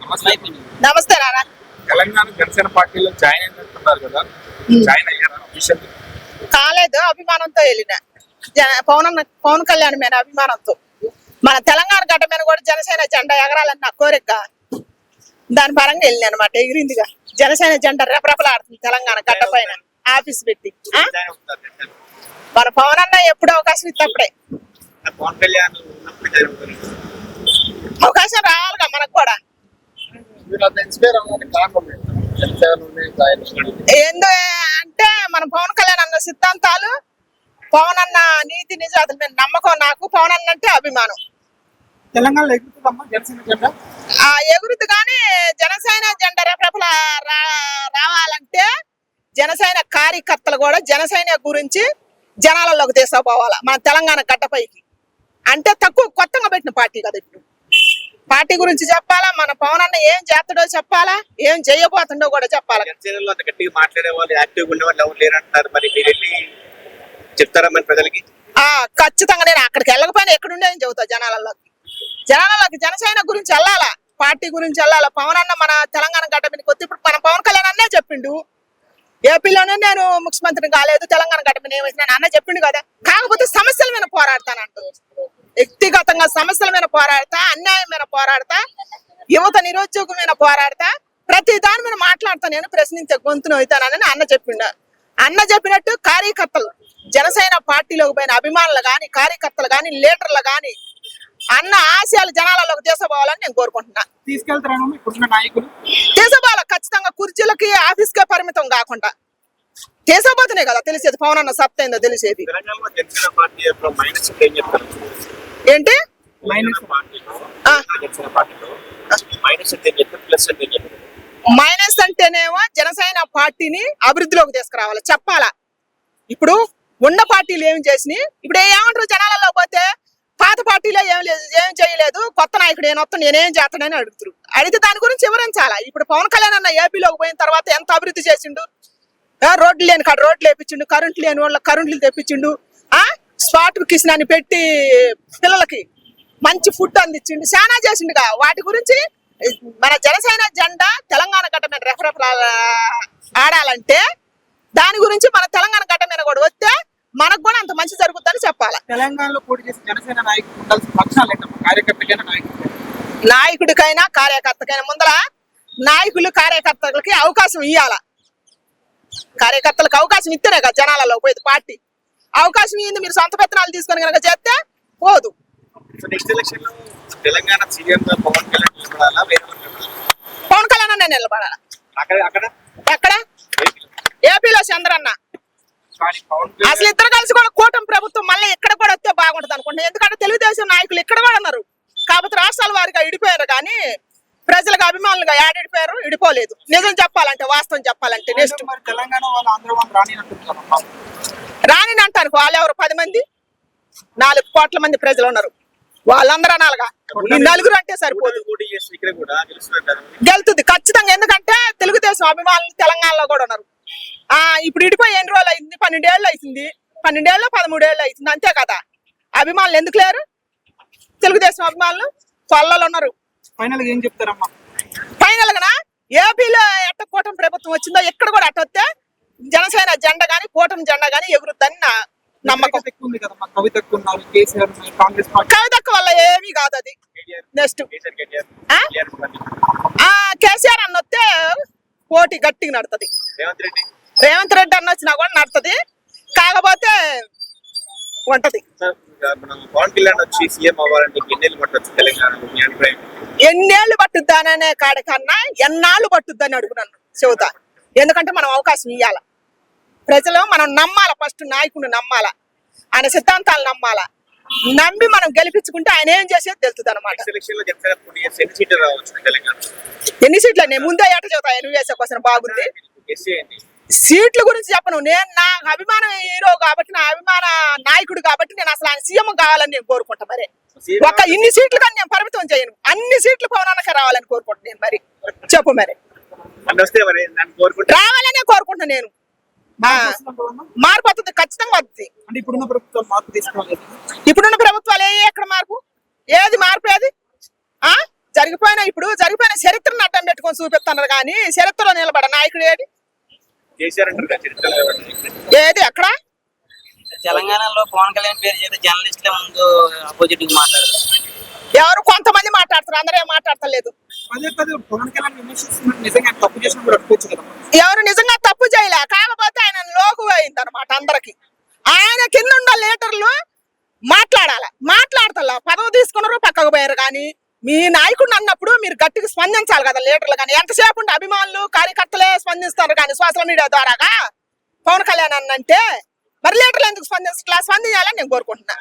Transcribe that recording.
నమస్తే నాన్న. తెలంగాణ జనసేన పార్టీలో జాయిన్ అయినట్టున్నారు కదా, జాయిన్ అయ్యారా అఫీషియల్? కాలేదు, అభిమానంతో వెళ్ళిన. పవన్ కళ్యాణ్ మీద అభిమానంతో మన తెలంగాణ గడ్డ మీద కూడా జనసేన జెండా ఎగరాలని నా కోరిక. దాని పరంగా వెళ్ళిన అనమాట. ఎగిరిందిగా జనసేన జెండా రెపరెపలాడుతుంది తెలంగాణ గడ్డ పైన ఆఫీస్ పెట్టి. మన పవన్ అన్న ఎప్పుడు అవకాశం ఇచ్చినప్పుడే పవన్ కళ్యాణ్ అవకాశం రావాలిగా మనకు కూడా. ఎందు అంటే మన పవన్ కళ్యాణ్ అన్న సిద్ధాంతాలు, పవన్ అన్న నీతి నిజాతుల మీద నమ్మకం. నాకు పవన్ అన్న అంటే అభిమానం. తెలంగాణలో ఎగురుతుందమ్మా జనసేన జెండా? ఎగురుతు కానీ జనసేన జెండా రెపరెపల రావాలంటే జనసేన కార్యకర్తలు కూడా జనసేన గురించి జనాలలోకి తీసుకుపోవాలా మన తెలంగాణ గడ్డపైకి. అంటే తక్కువ కొత్తగా పెట్టిన పార్టీ కదా, ఇప్పుడు పార్టీ గురించి చెప్పాలా, మన పవన్ అన్న ఏం చేస్తాడో చెప్పాలా, ఏం చేయబోతుండో కూడా చెప్పాలా. జనసేనలో అంత గట్టిగా మాట్లాడే వాళ్ళు, యాక్టివ్గా ఉండే వాళ్ళు ఎవరు లేరంటారు. మరి మీరు వెళ్ళి చెప్తారా మరి ప్రజలకి? ఖచ్చితంగా నేను అక్కడికి వెళ్ళకపోయినా ఎక్కడుండే అని చెబుతా జనాలలోకి. జనసేన గురించి వెళ్ళాలా, పార్టీ గురించి వెళ్ళాలా. పవన్ అన్న మన తెలంగాణ గడ్డ మీద కొత్త ఇప్పుడు మన పవన్ కళ్యాణ్ అన్నే చెప్పిండు. ఏపీలోనే నేను ముఖ్యమంత్రిని కాలేదు, తెలంగాణ గడ్డ మీద ఏమైనా అన్న చెప్పిండు కదా. కాకపోతే సమస్యల మీద పోరాడతానంటూ, వ్యక్తిగతంగా సమస్యల మీద పోరాడతా, అన్యాయం మీద పోరాడతా, యువత నిరుద్యోగం మీద పోరాడతా, ప్రతి దాని మీద మాట్లాడతా, నేను ప్రశ్నించే గొంతును అవుతానని అన్న చెప్పిండు. అన్న చెప్పినట్టు కార్యకర్తలు, జనసేన పార్టీలోకి పోయిన అభిమానులు గాని, కార్యకర్తలు గాని, లీడర్లు గాని అన్న ఆశయాలు జనాలలోకి తీసుకుపోవాలని నేను కోరుకుంటున్నా. తీసుకుపోవాలి ఖచ్చితంగా. కుర్చీలకి ఆఫీస్కే పరిమితం కాకుండా తీసుకుపోతున్నాయి కదా తెలిసేది, పవన్ అన్న సత్తా ఏందో తెలిసేది. ఏంటి మైనస్ అంటేనేమో జనసేన పార్టీని అభివృద్ధిలోకి తీసుకురావాలి, చెప్పాలా. ఇప్పుడు ఉన్న పార్టీలు ఏం చేసినాయి, ఇప్పుడు ఏమంటారు జనాలలో పోతే పాత పార్టీలో ఏం చేయలేదు, కొత్త నాయకుడు ఏమొస్తా నేనేం చేస్తానని అడుగుతారు. అడిగితే దాని గురించి వివరించాలా. ఇప్పుడు పవన్ కళ్యాణ్ అన్న ఏపీలోకి పోయిన తర్వాత ఎంత అభివృద్ధి చేసిండు, రోడ్లు లేని కాడ రోడ్లు వేపించిండు, కరెంట్లు లేని వాళ్ళకి కరెంట్లు తెప్పించిండు, స్పాట్ కిచెన్ అని పెట్టి పిల్లలకి మంచి ఫుడ్ అందించిండు, చాలా చేసిండుగా. వాటి గురించి మన జనసేన జెండా తెలంగాణ గడ్డ మీద రెఫరెఫర్ ఆడాలంటే దాని గురించి మన తెలంగాణ గడ్డ మీద కూడా వస్తే మనకు కూడా అంత మంచి జరుగుతుందని చెప్పాలి. తెలంగాణలో పోటీ చేసి జనసేన నాయకుడికైనా కార్యకర్తకైనా ముందర నాయకులు కార్యకర్తలకి అవకాశం ఇవ్వాల. కార్యకర్తలకు అవకాశం ఇస్తేనే కదా జనాలలో పోయేది పార్టీ. అవకాశం ఇవ్వండి మీరు సొంత పెత్తనాలు తీసుకొని కనుక చేస్తే పోదు. తెలంగాణ సీఎం పవన్ కళ్యాణ్ నిలబడాలా, పవన్ కళ్యాణ్ అనే నిలబడాలా. ఎక్కడ ఏపీలో చంద్రన్న అసలు ఇద్దరు కలిసి కూడా కూటమి ప్రభుత్వం మళ్ళీ ఇక్కడ కూడా వస్తే బాగుంటది అనుకుంటున్నాను. ఎందుకంటే తెలుగుదేశం నాయకులు ఇక్కడ కూడా ఉన్నారు, కాకపోతే రాష్ట్రాల వారిగా ఇడిపోయారు కానీ ప్రజలకు అభిమానులుగా ఏడిపోయారు, ఇడిపోలేదు. నిజం చెప్పాలంటే, వాస్తవం చెప్పాలంటే. నెక్స్ట్ రాని అంటాను వాళ్ళు ఎవరు 10 మంది 4 కోట్ల మంది ప్రజలు ఉన్నారు, వాళ్ళందరూ అనాలిగా. ఈ నలుగురు అంటే సరిపోదు, గెలుతుంది ఖచ్చితంగా. ఎందుకంటే తెలుగుదేశం అభిమానులు తెలంగాణలో కూడా ఉన్నారు. ఇప్పుడు ఇడిపోయి ఎన్ని రోజులు అయింది, 12 ఏళ్ళు అవుతుంది, 12 ఏళ్ళు 13 ఏళ్ళు అవుతుంది, అంతే కదా. అభిమానులు ఎందుకు లేరు? తెలుగుదేశం అభిమానులు కొల్లలు ఉన్నారు. ఫైనల్ గా ఏం చెప్తారమ్మా? ఫైనల్ గా ఏపీలో ఎట్ట కూటమి ప్రభుత్వం వచ్చిందో ఇక్కడ కూడా అట్ట వస్తే జనసేన జెండా గాని కూటమి జెండా గాని ఎగురుద్దని నా నమ్మకం. కవితక్క వల్ల ఏమీ కాదు అది. నెక్స్ట్ కేసీఆర్ అన్న వస్తే పోటీ గట్టిగా నడుతుంది. రేవంత్ రెడ్డి అన్న వచ్చినా కూడా నడుతుంది, కాకపోతే ఉంటది. ఎన్నేళ్లు పట్టుద్దాననే కాడికన్నా ఎన్నాళ్ళు పట్టుద్దని అడుగున్నాను చెబుతా. ఎందుకంటే మనం అవకాశం ఇవ్వాల. ప్రజలు మనం నమ్మాల, ఫస్ట్ నాయకుడిని నమ్మాల, ఆయన సిద్ధాంతాలు నమ్మాల. నమ్మి మనం గెలిపించుకుంటే ఆయన ఏం చేసేది తెలుస్తుంది అనమాట. ఎన్ని సీట్లు నేను ముందే ఏట చెబుతా, నువ్వు చేసే కోసం బాగుంది. సీట్ల గురించి చెప్పను, నేను నా అభిమానం హీరో కాబట్టి, నా అభిమాన నాయకుడు కాబట్టి నేను అసలు ఆయన సీఎం కావాలని నేను కోరుకుంటా. మరి ఒక ఇన్ని సీట్లు కానీ నేను పరిమితం చేయను, అన్ని సీట్లు పవన్ అన్నకే రావాలని కోరుకుంటున్నాను నేను. మరి చెప్పు, మరి రావాలనే కోరుకుంటున్నా నేను. మార్పు వస్తుంది, ఖచ్చితంగా వస్తుంది. ఇప్పుడున్న ప్రభుత్వం మార్పు తీసుకోవాలి. ఇప్పుడున్న ప్రభుత్వాలు ఎక్కడ మార్పు, ఏది మార్పు, ఏది జరిగిపోయిన చరిత్రను అడ్డం పెట్టుకొని చూపిస్తున్నారు కానీ చరిత్రలో నిలబడ నాయకుడు ఏది కేసీఆర్ అంటారు కదా చరిత్రలో ఎవరు? ఏది ఎక్కడ తెలంగాణలో పవన్ కళ్యాణ్ పేరు చేస్తే జర్నలిస్టుల ముందు అపోజిట్ మాట్లాడారు. ఎవరు కొంతమంది మాట్లాడతారు, అందరూ ఏం మాట్లాడతలేదు. పదే పదే పవన్ కళ్యాణ్ విమర్శిస్తున్నారు. నిజంగా ఆయన తప్పు చేసినప్పుడు అట్టుకోవచ్చు కదా. ఎవరు నిజంగా తప్పు చేయలే, కాకపోతే ఆయన లోకు అయింది అనమాట అందరికి. ఆయన కింద ఉన్న లీడర్లు మాట్లాడతల్లా పదవి తీసుకున్నారు పక్కకు పోయారు. కానీ మీ నాయకుడు అన్నప్పుడు మీరు గట్టిగా స్పందించాలి కదా లీడర్లు. కానీ ఎంతసేపు ఉంటే అభిమానులు కార్యకర్తలే స్పందిస్తారు కానీ సోషల్ మీడియా ద్వారాగా పవన్ కళ్యాణ్ అన్నంటే మరి లీడర్లు ఎందుకు స్పందించాలని నేను కోరుకుంటున్నా.